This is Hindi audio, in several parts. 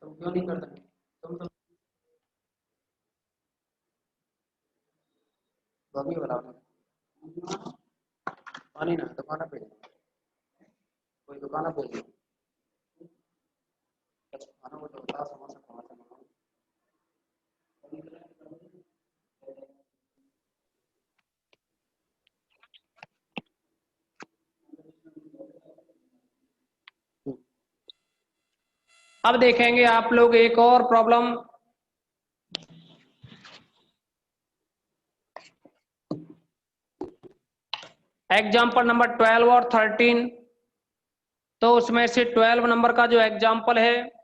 तुम क्यों नहीं करते? तुम तो बॉबी वाला पानी ना दुकान पे, कोई दुकान पे खाना को तो बता, समोसा कहाँ से मंगाऊं? अब देखेंगे आप लोग एक और प्रॉब्लम। एग्जाम्पल नंबर 12 और 13। तो उसमें से 12 नंबर का जो एग्जाम्पल है,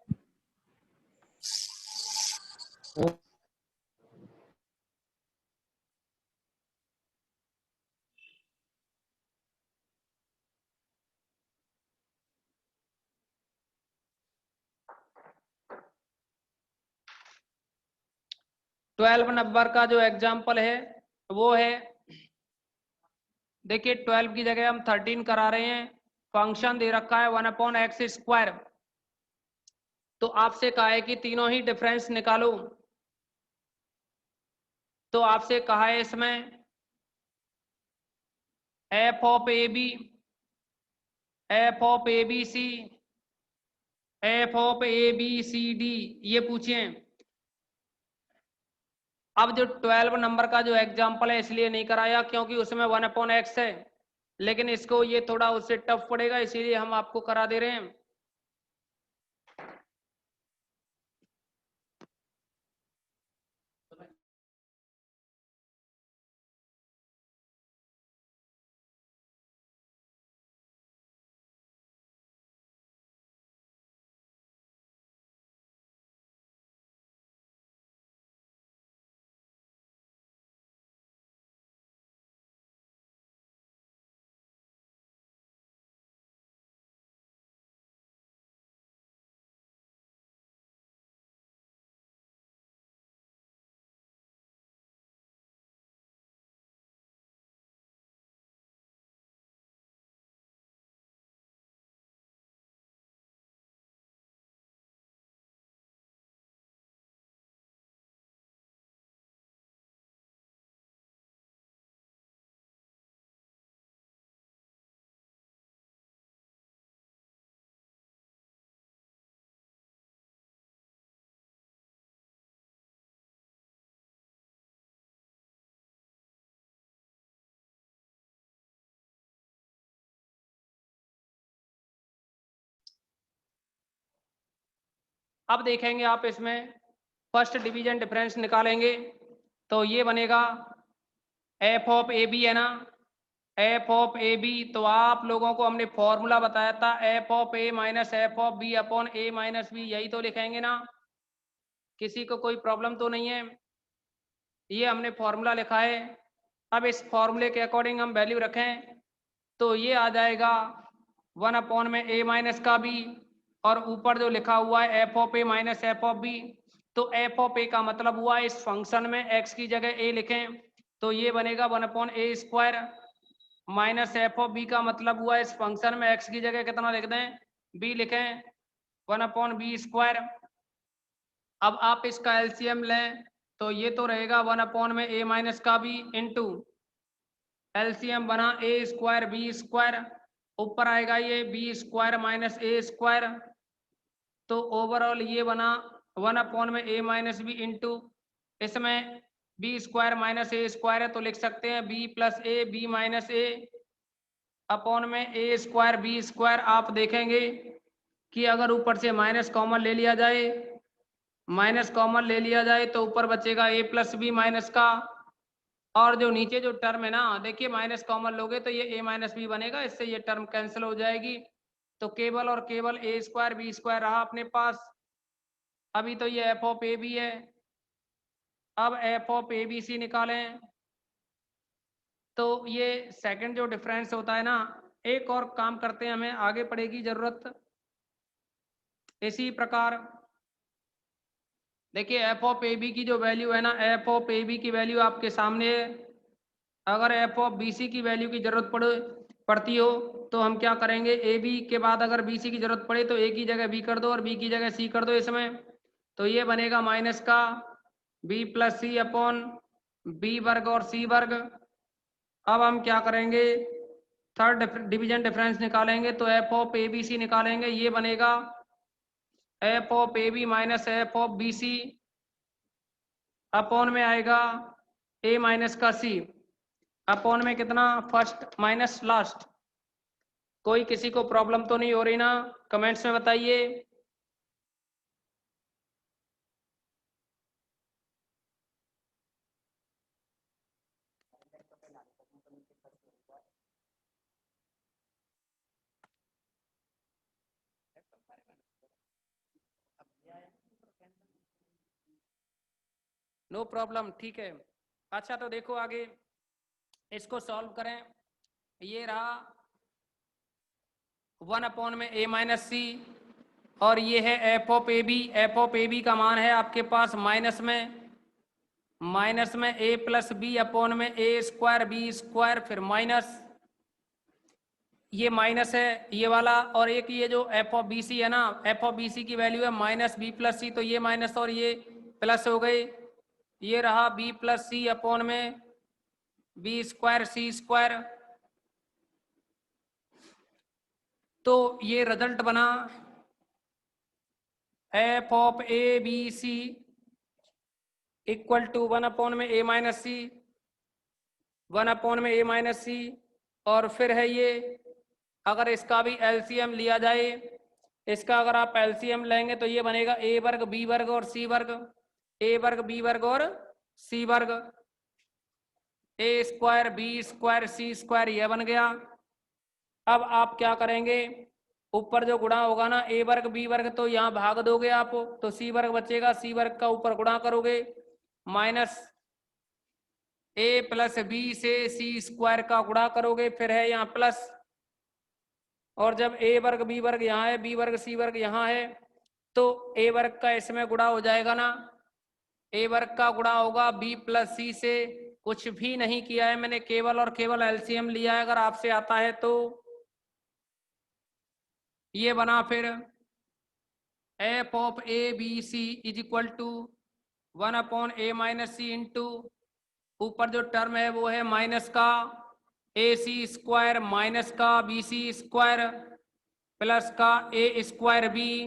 ट्वेल्व नंबर का जो एग्जाम्पल है वो है, देखिए 12 की जगह हम 13 करा रहे हैं। फंक्शन दे रखा है 1/x²। तो आपसे कहा है कि तीनों ही डिफरेंस निकालो। तो आपसे कहा है इसमें F of A B, F of A B C, F of A B C D, ये पूछिए। अब जो 12 नंबर का जो एग्जाम्पल है इसलिए नहीं कराया क्योंकि उसमें 1/x है, लेकिन इसको ये थोड़ा उससे टफ पड़ेगा इसीलिए हम आपको करा दे रहे हैं। अब देखेंगे आप इसमें फर्स्ट डिवीजन डिफरेंस निकालेंगे तो ये बनेगा एफ ऑफ ए बी है ना, एफ ऑफ ए बी। तो आप लोगों को हमने फॉर्मूला बताया था F of A minus F of B upon A minus B, यही तो लिखेंगे ना। किसी को कोई प्रॉब्लम तो नहीं है? ये हमने फॉर्मूला लिखा है। अब इस फॉर्मूले के अकॉर्डिंग हम वैल्यू रखें तो ये आ जाएगा 1 में ए माइनस का बी, और ऊपर जो लिखा हुआ है F of A minus F of B. तो एफ ऑफ ए का मतलब हुआ इस फंक्शन में एक्स की जगह ए लिखें तो ये बनेगा 1/a² minus F of B का मतलब हुआ इस फंक्शन में एक्स की जगह कितना लिख दें, बी लिखें, 1/b²। अब आप इसका एलसीएम लें तो ये तो रहेगा 1 में ए माइनस का बी इंटू एलसीएम बना a²b², ऊपर आएगा ये b² माइनस a²। तो ओवरऑल ये बना 1 में a माइनस बी इंटू इसमें b² माइनस a² है तो लिख सकते हैं b plus A B minus A upon में a² b²। आप देखेंगे कि अगर ऊपर से माइनस कॉमन ले लिया जाए, माइनस कॉमन ले लिया जाए तो ऊपर बचेगा a प्लस बी माइनस का, और जो नीचे जो टर्म है ना, देखिए माइनस कॉमन लोगे तो ये a माइनस बी बनेगा, इससे ये टर्म कैंसिल हो जाएगी। तो केवल और केवल a² b² रहा अपने पास। अभी तो ये एफ ऑफ ए बी है, अब F of A B C निकालें तो ये सेकंड जो डिफरेंस होता है ना, एक और काम करते हैं, हमें आगे पड़ेगी जरूरत। इसी प्रकार देखिए एफ ऑफ ए बी की जो वैल्यू है ना, एफ ऑफ ए बी की वैल्यू आपके सामने है। अगर एफ ऑफ बी सी की वैल्यू की जरूरत पड़े पड़ती हो तो हम क्या करेंगे, ए बी के बाद अगर बी सी की जरूरत पड़े तो ए की जगह बी कर दो और बी की जगह सी कर दो इसमें। तो ये बनेगा माइनस का B plus C upon B वर्ग और सी वर्ग। अब हम क्या करेंगे, थर्ड डिवीजन डिफरेंस निकालेंगे तो F of A B C निकालेंगे। ये बनेगा F of A B minus F of B C upon में आएगा ए माइनस का सी अपॉन में कितना, फर्स्ट माइनस लास्ट। कोई किसी को प्रॉब्लम तो नहीं हो रही ना, कमेंट्स में बताइए। नो प्रॉब्लम, ठीक है। अच्छा तो देखो आगे इसको सॉल्व करें। ये रहा 1 अपॉन में ए माइनस सी और ये है F of A B. F of A B का मान है आपके पास माइनस में ए प्लस बी अपॉन में ए स्क्वायर बी स्क्वायर, फिर माइनस ये माइनस है ये वाला, और एक ये जो एफ ऑफ बी सी है ना, एफ ऑफ बी सी की वैल्यू है माइनस बी प्लस सी, तो ये माइनस और ये प्लस हो गए। ये रहा बी प्लस सी अपॉन में बी स्क्वायर सी स्क्वायर। तो ये रिजल्ट बना F of A B C equal to 1 upon में ए माइनस सी, 1 अपॉन में ए माइनस सी। और फिर है ये, अगर इसका भी एलसीएम लिया जाए, इसका अगर आप एलसीएम लेंगे तो ये बनेगा ए वर्ग बी वर्ग और सी वर्ग, ए वर्ग बी वर्ग और सी वर्ग, ए square B square C square, यह बन गया। अब आप क्या करेंगे, ऊपर जो गुणा होगा ना ए वर्ग बी वर्ग, तो यहाँ भाग दोगे आप तो सी वर्ग बचेगा, सी वर्ग का ऊपर गुणा करोगे, माइनस ए प्लस बी से सी स्क्वायर का गुणा करोगे, फिर है यहाँ प्लस, और जब ए वर्ग बी वर्ग यहाँ है, बी वर्ग सी वर्ग यहाँ है, तो ए वर्ग का इसमें गुणा हो जाएगा ना, ए वर्ग का गुणा होगा बी प्लस सी से। कुछ भी नहीं किया है मैंने, केवल और केवल एलसीएम लिया है। अगर आपसे आता है तो ये बना फिर F of A B C is equal to 1 upon A minus C into, ऊपर जो टर्म है वो है माइनस का ए सी स्क्वायर माइनस का बी सी स्क्वायर प्लस का ए स्क्वायर बी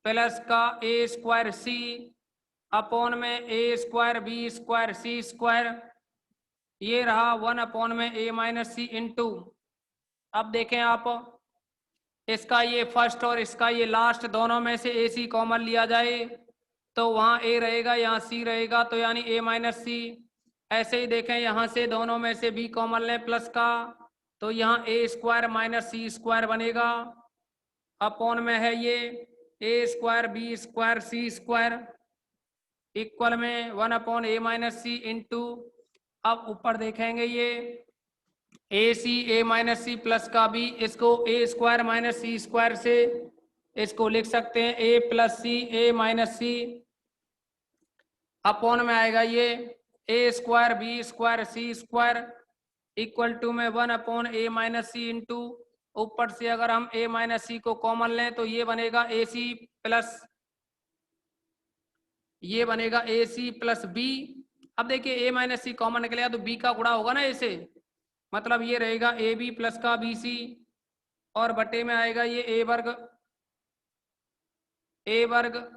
प्लस का ए स्क्वायर सी अपॉन में A square B square C square. ये रहा 1 अपॉन में ए माइनस सी इंटू, अब देखें आप, इसका ये फर्स्ट और इसका ये लास्ट, दोनों में से ए सी कॉमन लिया जाए तो वहाँ ए रहेगा यहाँ सी रहेगा, तो यानी ए माइनस सी। ऐसे ही देखें यहाँ से दोनों में से बी कॉमन लें प्लस का, तो यहाँ A square minus C square बनेगा, अपॉन में है ये A square B square C square equal में 1 upon A minus C into, अब ऊपर देखेंगे ये A C A minus C plus का बी, इसको A square minus C square से इसको लिख सकते हैं A plus C A minus C, upon में आएगा ये A square B square C square equal to में 1 upon A minus C into, ऊपर से अगर हम ए माइनस सी को कॉमन लें तो ये बनेगा ए सी प्लस, ये बनेगा ए सी प्लस बी। अब देखिए ए माइनस सी कॉमन निकलेगा तो बी का गुणा होगा ना ऐसे, मतलब ये रहेगा ए बी प्लस का बी सी, और बटे में आएगा ये ए वर्ग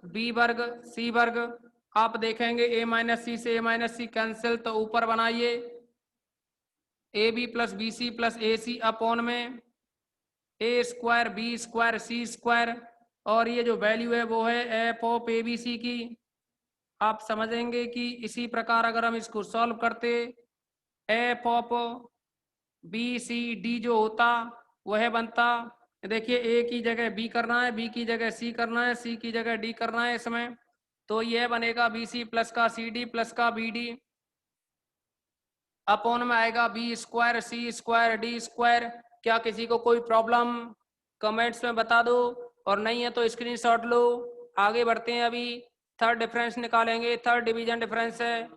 बी वर्ग सी वर्ग। आप देखेंगे ए माइनस सी से ए माइनस सी कैंसिल, तो ऊपर बनाइए A B plus B C plus A C upon में A square B square C square, और ये जो वैल्यू है वो है F of A B C की। आप समझेंगे कि इसी प्रकार अगर हम इसको सॉल्व करते, F of B C D जो होता वह बनता, देखिए ए की जगह बी करना है, बी की जगह सी करना है, सी की जगह डी करना है इसमें, तो यह बनेगा बी सी प्लस का सी डी प्लस का बी डी, अपॉन में आएगा B square C square D square. क्या किसी को कोई प्रॉब्लम, कमेंट्स में बता दो, और नहीं है तो स्क्रीनशॉट लो। आगे बढ़ते हैं, अभी थर्ड डिफरेंस निकालेंगे, थर्ड डिवीजन डिफरेंस है।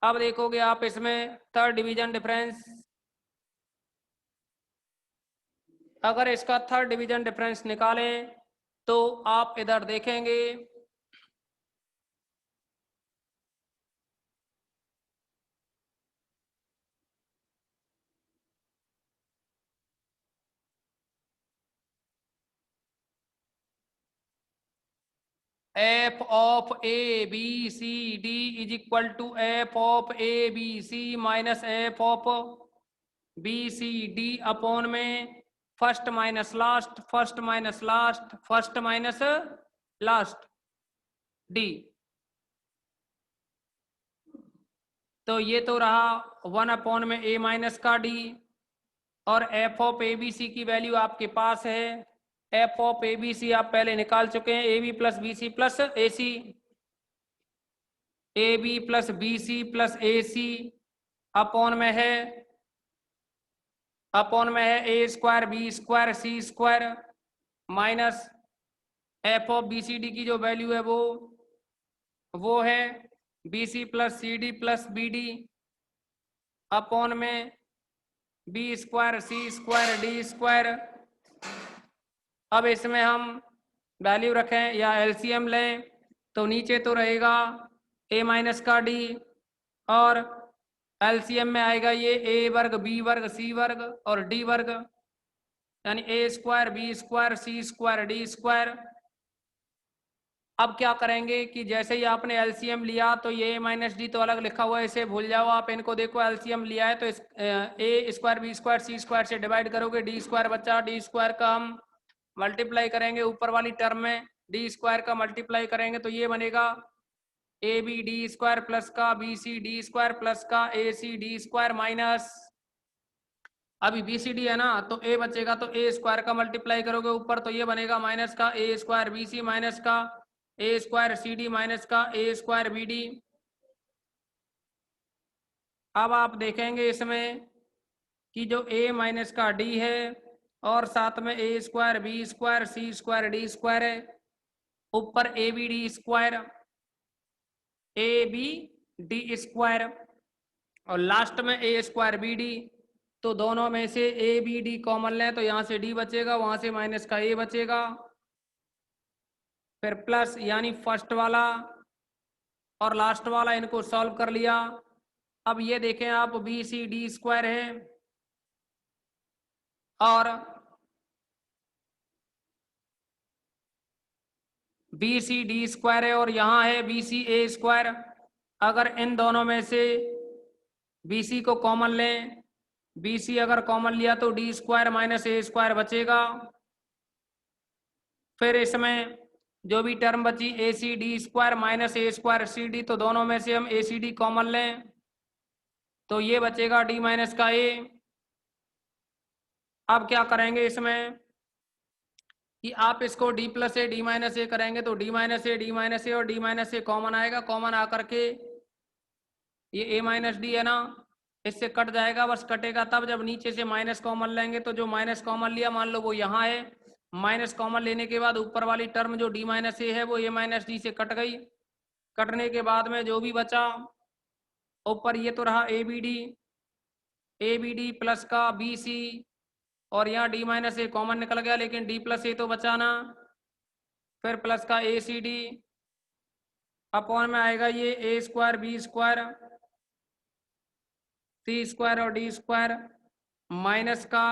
अब देखोगे आप इसमें थर्ड डिवीजन डिफरेंस अगर इसका थर्ड डिवीजन डिफरेंस निकालें तो आप इधर देखेंगे F of A B C D is equal to F of A B C minus F of B C D upon में first minus last, first minus last, first minus last D. तो ये तो रहा 1 अपॉन में ए माइनस का डी, और F of A B C की वैल्यू आपके पास है। F of A B C आप पहले निकाल चुके हैं, A B plus B C plus A C, A B plus B C plus A C upon में है, A square B square C square minus F of B C D की जो वैल्यू है वो है B C plus C D plus B D upon में B square C square D square. अब इसमें हम वैल्यू रखें या एलसीएम लें तो नीचे तो रहेगा ए माइनस का डी, और एलसीएम में आएगा ये ए वर्ग बी वर्ग सी वर्ग और डी वर्ग, यानी ए square B square C square D square. अब क्या करेंगे कि जैसे ही आपने एलसीएम लिया तो ये माइनस डी तो अलग लिखा हुआ है, इसे भूल जाओ आप, इनको देखो एलसीएम लिया है तो इस ए square B square C square से डिवाइड करोगे, डी स्क्वायर बचा, डी स्क्वायर का हम मल्टीप्लाई करेंगे ऊपर वाली टर्म में, डी स्क्वायर का मल्टीप्लाई करेंगे तो ये बनेगा A B D square plus का B C D square plus का A C D square minus, अभी बी सी डी है ना तो ए बचेगा तो ए स्क्वायर का मल्टीप्लाई करोगे ऊपर तो ये बनेगा माइनस का A square B C minus का A square C D minus का ए स्क्वायर बी डी। अब आप देखेंगे इसमें कि जो ए माइनस का डी है और साथ में A square B square C square D square है, ऊपर A B D square A B D square और लास्ट में ए स्क्वायर बी डी। तो दोनों में से ए बी डी कॉमन लें तो यहाँ से डी बचेगा, वहां से माइनस का ए बचेगा, फिर प्लस यानी फर्स्ट वाला और लास्ट वाला इनको सॉल्व कर लिया। अब ये देखें आप बी सी डी स्क्वायर है और बी सी डी स्क्वायर है और यहाँ है बी सी ए स्क्वायर। अगर इन दोनों में से बी सी को कॉमन लें, बी सी अगर कॉमन लिया तो डी स्क्वायर माइनस ए स्क्वायर बचेगा। फिर इसमें जो भी टर्म बची ए सी डी स्क्वायर माइनस ए स्क्वायर सी डी, तो दोनों में से हम ए सी डी कॉमन लें तो ये बचेगा डी माइनस का ए। अब क्या करेंगे इसमें कि आप इसको D plus A D minus A करेंगे तो डी माइनस ए और डी माइनस ए कॉमन आएगा, कॉमन आकर के ये ए माइनस डी है ना इससे कट जाएगा, बस कटेगा तब जब नीचे से माइनस कॉमन लेंगे। तो जो माइनस कॉमन लिया मान लो वो यहाँ है, माइनस कॉमन लेने के बाद ऊपर वाली टर्म जो डी माइनस ए है वो ए माइनस डी से कट गई, कटने के बाद में जो भी बचा ऊपर ये तो रहा ए बी डी प्लस का बी सी और यहाँ डी माइनस ए कॉमन निकल गया लेकिन डी प्लस ए तो बचा ना, फिर प्लस का ए सी डी अपॉन में आएगा ये A square B square C square और डी स्क्वायर माइनस का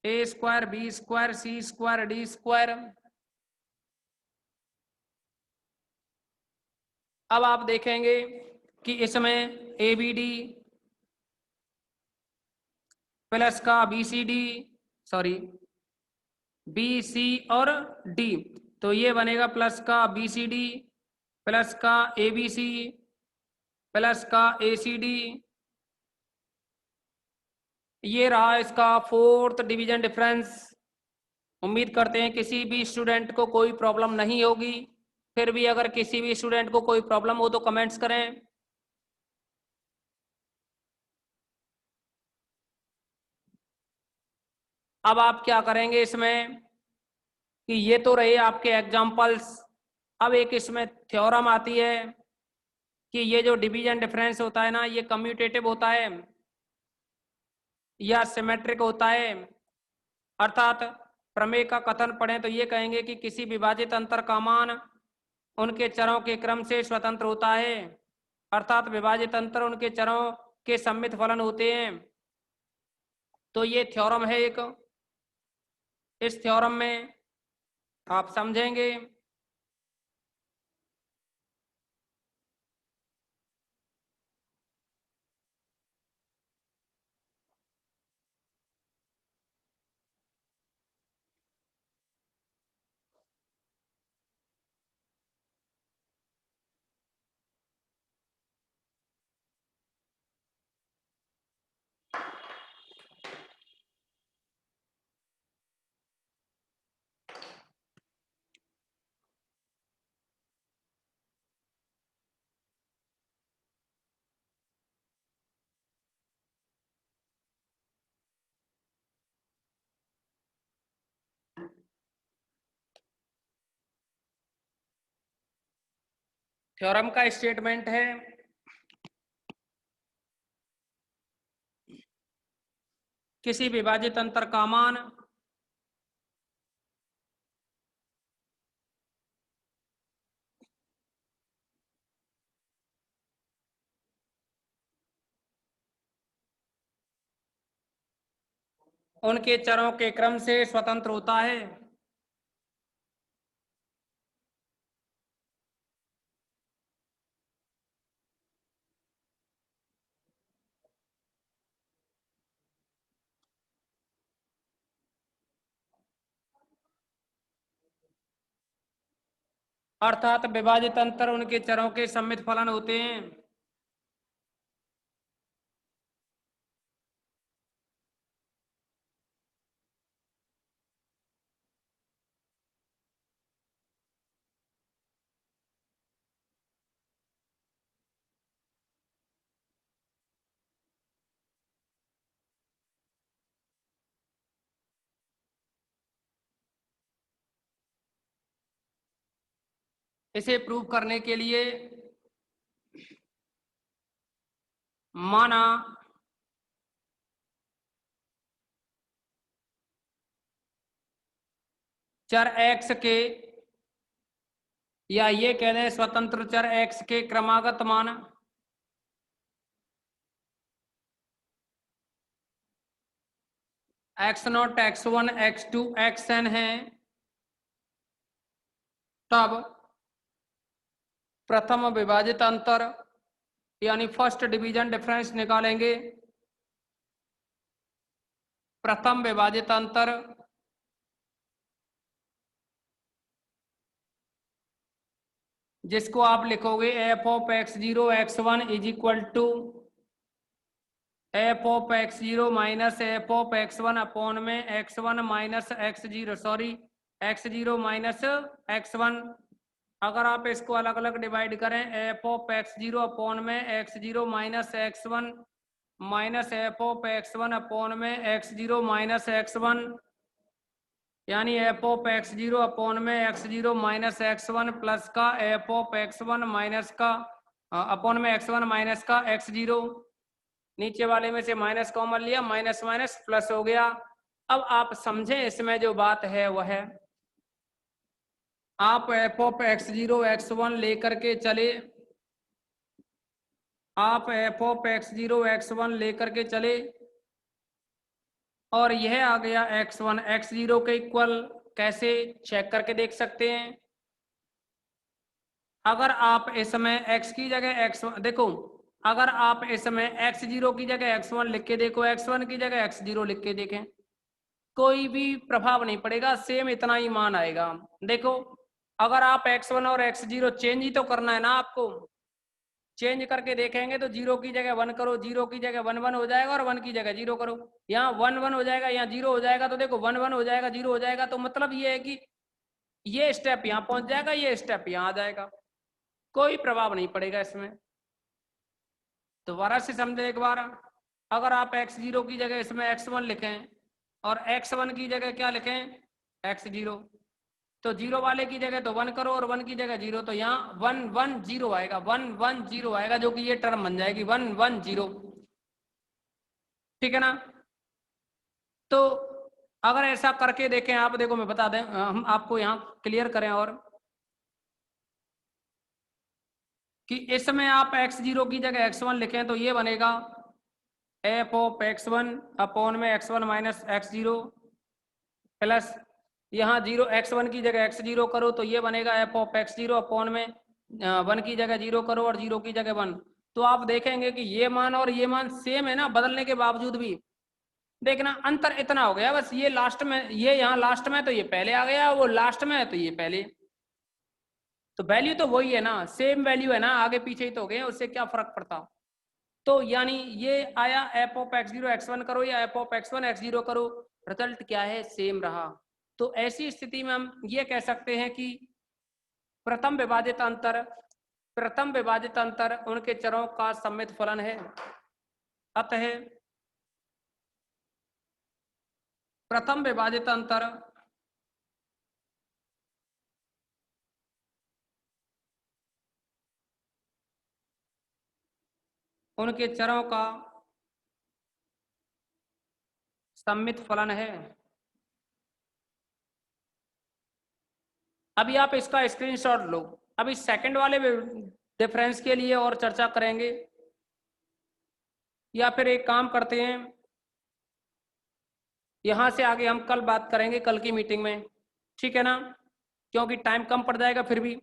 A square B square C square D square. अब आप देखेंगे कि इसमें ए बी डी प्लस का B C D sorry B C और डी, तो ये बनेगा प्लस का बी सी डी प्लस का ए बी सी प्लस का ए सी डी। ये रहा इसका फोर्थ डिवीजन डिफरेंस। उम्मीद करते हैं किसी भी स्टूडेंट को कोई प्रॉब्लम नहीं होगी, फिर भी अगर किसी भी स्टूडेंट को कोई प्रॉब्लम हो तो कमेंट्स करें। अब आप क्या करेंगे इसमें कि ये तो रहे आपके एग्जाम्पल्स। अब एक इसमें थ्योरम आती है कि ये जो डिवीजन डिफरेंस होता है ना ये कम्यूटेटिव होता है या सिमेट्रिक होता है। अर्थात प्रमेय का कथन पढ़ें तो ये कहेंगे कि किसी विभाजित अंतर का मान उनके चरों के क्रम से स्वतंत्र होता है, अर्थात विभाजित अंतर उनके चरों के सम्मित फलन होते हैं। तो ये थ्योरम है एक। इस थ्योरम में आप समझेंगे थ्योरम का स्टेटमेंट है किसी विभाजित अंतर का मान उनके चरों के क्रम से स्वतंत्र होता है। अर्थात विभाजित अंतर उनके चरों के सम्मित फलन होते हैं। इसे प्रूव करने के लिए माना चर x के या ये कह दें स्वतंत्र चर x के क्रमागत मान x0, x1, x2, xn है, तब प्रथम विभाजित अंतर यानी फर्स्ट डिवीजन डिफरेंस निकालेंगे। प्रथम विभाजित अंतर जिसको आप लिखोगे F of x0 x1 is equal to F of x0 minus F of x1 upon में x1 minus x0 sorry x0 minus x1। अगर आप इसको अलग अलग डिवाइड करें एफ ऑफ x0 अपॉन में x0 minus x1 minus F of x1 upon में x0 माइनस x1 यानी एफ ऑफ x0 अपॉन में x0 माइनस x1 प्लस का एफ ऑफ x1 माइनस का अपॉन में x1 माइनस का x0, नीचे वाले में से माइनस कॉमन लिया, माइनस माइनस प्लस हो गया। अब आप समझें इसमें जो बात है वह है आप एफ ऑफ x0 x1 लेकर के चले, आप एफ ऑफ x0 x1 लेकर के चले और यह आ गया x1 x0 के इक्वल। कैसे चेक करके देख सकते हैं? अगर आप इसमें x की जगह x1 देखो, अगर आप इसमें x0 की जगह x1 लिख के देखो, x1 की जगह x0 लिख के देखें, कोई भी प्रभाव नहीं पड़ेगा, सेम इतना ही मान आएगा। देखो अगर आप x1 और x0 चेंज ही तो करना है ना, आपको चेंज करके देखेंगे तो 0 की जगह 1 करो, 0 की जगह 1 1 हो जाएगा और 1 की जगह 0 करो, यहाँ 1 1 हो जाएगा, यहाँ 0 हो जाएगा। तो देखो 1 1 हो जाएगा, 0 हो जाएगा, तो मतलब ये है कि ये स्टेप यहाँ पहुंच जाएगा, ये स्टेप यहाँ आ जाएगा, कोई प्रभाव नहीं पड़ेगा इसमें। दोबारा से समझे एक बार, अगर आप x0 की जगह इसमें x1 लिखें और x1 की जगह क्या लिखें x0, तो 0 वाले की जगह तो 1 करो और 1 की जगह 0, तो यहाँ 1 1 0 आएगा, 1 1 0 आएगा, जो कि ये टर्म बन जाएगी 1 1 0। ठीक है ना? तो अगर ऐसा करके देखें आप, देखो मैं बता दें, हम आपको यहाँ क्लियर करें और कि इसमें आप x0 की जगह x1 लिखें तो ये बनेगा एफ ऑफ x1 अपॉन में x1 माइनस x0 प्लस यहाँ 0 x1 की जगह x0 करो तो ये बनेगा एफ ऑफ x0 अपॉन में 1 की जगह 0 करो और 0 की जगह 1। तो आप देखेंगे कि ये मान और ये मान सेम है ना, बदलने के बावजूद भी। देखना अंतर इतना हो गया बस, ये लास्ट में, ये यहाँ लास्ट में तो ये पहले आ गया, वो लास्ट में है तो ये पहले। तो वैल्यू तो वही है ना, सेम वैल्यू है ना, आगे पीछे ही तो हो गए, उससे क्या फर्क पड़ता। तो यानी ये आया एफ ऑफ x0 x1 करो या एफ ऑफ x1 x0 करो, रिजल्ट क्या है, सेम रहा। तो ऐसी स्थिति में हम ये कह सकते हैं कि प्रथम विभाजित अंतर उनके चरों का सम्मित फलन है। अतः प्रथम विभाजित अंतर उनके चरों का सम्मित फलन है। अभी आप इसका स्क्रीनशॉट लो। अभी सेकंड वाले डिफरेंस के लिए और चर्चा करेंगे, या फिर एक काम करते हैं, यहां से आगे हम कल बात करेंगे, कल की मीटिंग में, ठीक है ना, क्योंकि टाइम कम पड़ जाएगा फिर भी।